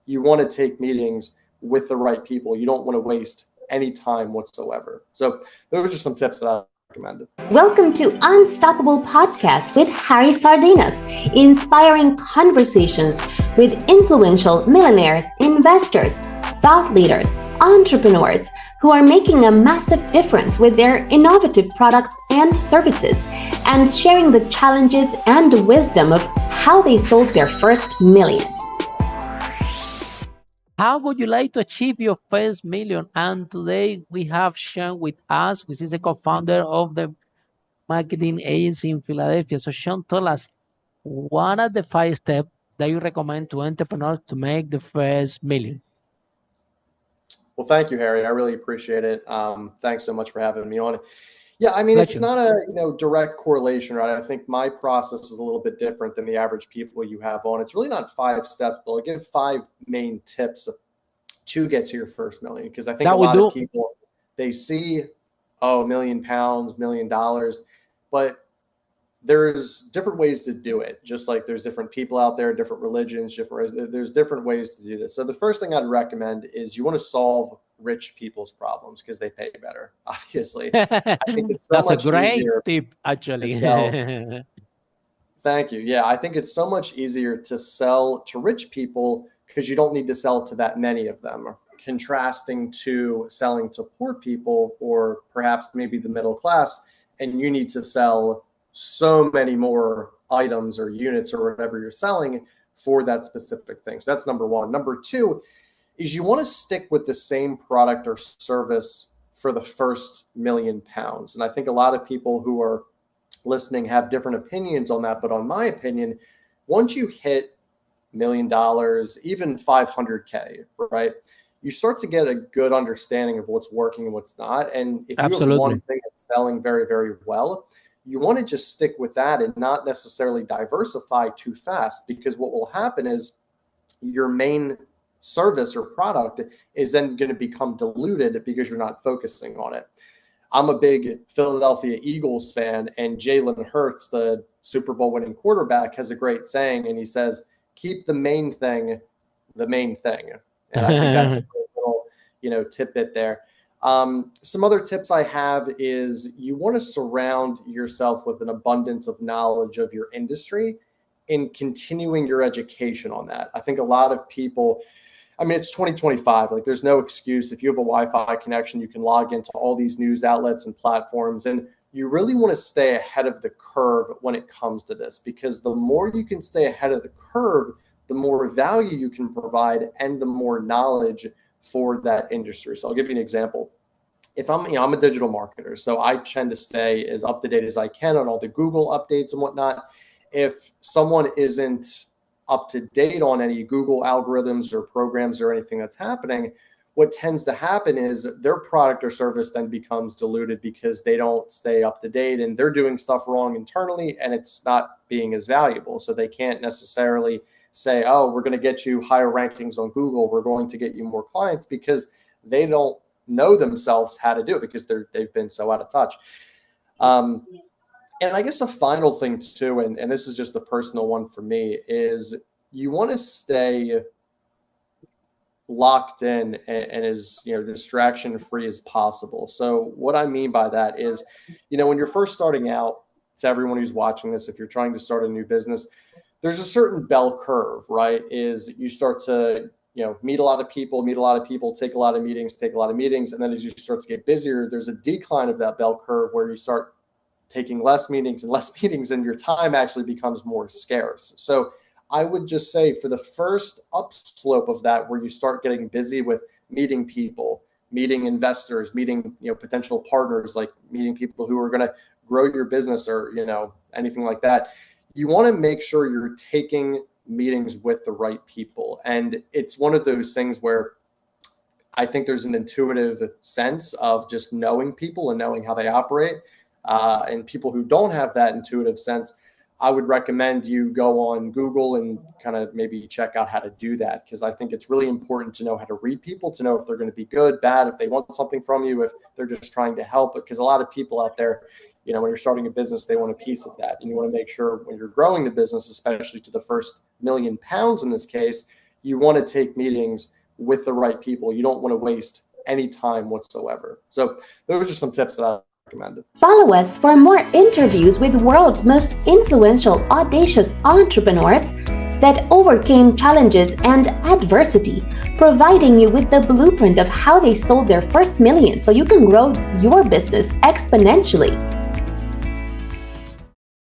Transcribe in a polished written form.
you want to take meetings with the right people. You don't want to waste any time whatsoever. So those are some tips that I recommend. Welcome to Unstoppable Podcast with Harry Sardinas, inspiring conversations with influential millionaires, investors, thought leaders, entrepreneurs who are making a massive difference with their innovative products and services, and sharing the challenges and the wisdom of how they sold their first million. How would you like to achieve your first million? And today we have Sean with us, which is the co-founder of the marketing agency in Philadelphia. So Sean, tell us, what are the 5 steps that you recommend to entrepreneurs to make the first million? Well, thank you, Harry. I really appreciate it. Thanks so much for having me on. Yeah, I mean, Pleasure. it's not a direct correlation, right? I think my process is a little bit different than the average people you have on. It's really not 5 steps, but I'll give 5 main tips to get to your first million. Because I think a lot of people, they see, oh, £1 million, $1 million, but there's different ways to do it. Just like there's different people out there, different religions, there's different ways to do this. So the first thing I'd recommend is you want to solve rich people's problems because they pay better, obviously. I think it's so much easier tip, actually. to sell. Thank you. Yeah, I think it's so much easier to sell to rich people because you don't need to sell to that many of them, contrasting to selling to poor people or perhaps maybe the middle class, and you need to sell so many more items or units or whatever you're selling for that specific thing. So that's number one. Number two is you want to stick with the same product or service for the first £1 million. And I think a lot of people who are listening have different opinions on that. But on my opinion, once you hit $1 million, even 500K, right, you start to get a good understanding of what's working and what's not. And if you have one thing that's selling very, very well, you want to just stick with that and not necessarily diversify too fast, because what will happen is your main service or product is then going to become diluted because you're not focusing on it. I'm a big Philadelphia Eagles fan, and Jalen Hurts, the Super Bowl winning quarterback, has a great saying, and he says, keep the main thing the main thing. And I think that's a great little, tidbit there. Some other tips I have is you want to surround yourself with an abundance of knowledge of your industry and continuing your education on that. I think a lot of people, it's 2025. Like, there's no excuse. If you have a Wi-Fi connection, you can log into all these news outlets and platforms, and you really want to stay ahead of the curve when it comes to this, because the more you can stay ahead of the curve, the more value you can provide and the more knowledge for that industry. So I'll give you an example. If I'm a digital marketer, so I tend to stay as up to date as I can on all the Google updates and whatnot. If someone isn't up to date on any Google algorithms or programs or anything that's happening, what tends to happen is their product or service then becomes diluted because they don't stay up to date and they're doing stuff wrong internally and it's not being as valuable. So they can't necessarily say, oh, we're going to get you higher rankings on Google, we're going to get you more clients, because they don't know themselves how to do it because they've been so out of touch. And I guess a final thing too, and this is just a personal one for me, is you want to stay locked in and as distraction free as possible. So what I mean by that is, when you're first starting out, to everyone who's watching this, if you're trying to start a new business, there's a certain bell curve, right? Is you start to meet a lot of people, take a lot of meetings, and then as you start to get busier, there's a decline of that bell curve where you start taking less meetings, and your time actually becomes more scarce. So I would just say for the first upslope of that, where you start getting busy with meeting people, meeting investors, meeting potential partners, like meeting people who are going to grow your business or anything like that, you want to make sure you're taking meetings with the right people. And it's one of those things where I think there's an intuitive sense of just knowing people and knowing how they operate. And people who don't have that intuitive sense, I would recommend you go on Google and kind of maybe check out how to do that, because I think it's really important to know how to read people, to know if they're going to be good, bad, if they want something from you, if they're just trying to help. Because a lot of people out there, when you're starting a business, they want a piece of that. And you want to make sure when you're growing the business, especially to the first £1 million in this case, you want to take meetings with the right people. You don't want to waste any time whatsoever. So those are some tips that I recommend. Follow us for more interviews with world's most influential, audacious entrepreneurs that overcame challenges and adversity, providing you with the blueprint of how they sold their first million so you can grow your business exponentially.